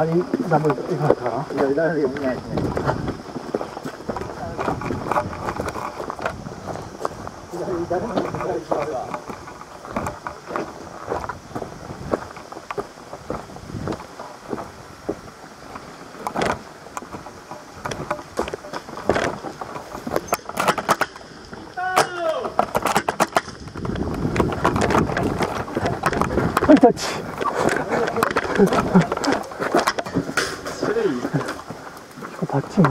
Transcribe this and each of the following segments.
左ダブルといきますかな。左ダブル見ないですね。左ダブル見ないですわ。はい、タッチ。タッチも。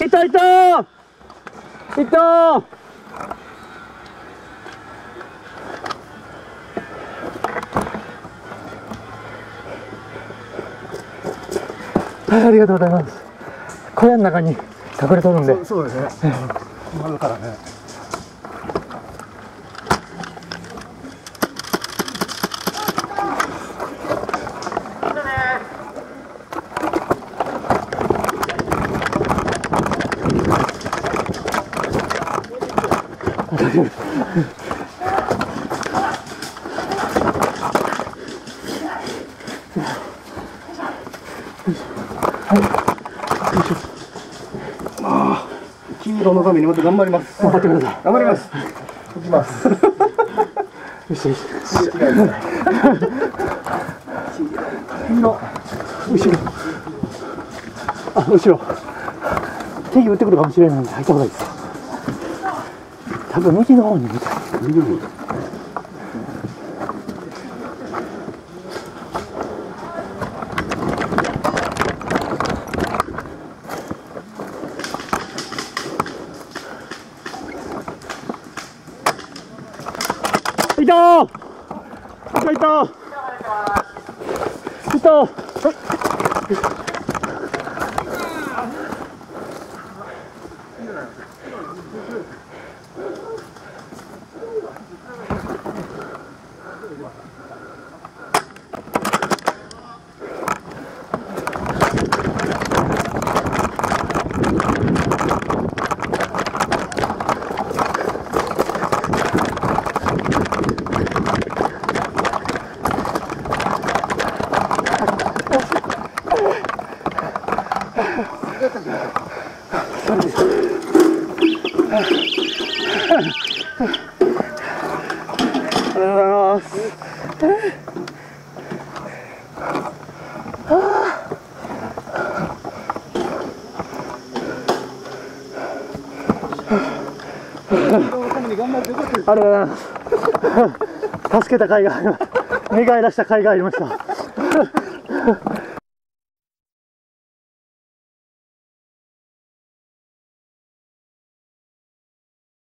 いたいたいた。はい、ありがとうございます。小屋の中に隠れとるんで。そうですね。今だからね。黄色のためにまた頑張ります。頑張ってください。頑張ります。行きます。よしよし。黄色。後ろ。あ、後ろ。敵撃ってくるかもしれないので入った方がいいです。多分右の方に見たい。右の方。いたー。いた。いた。ます。ありがとうございます。助けた甲斐があります。願い出した甲斐がありました。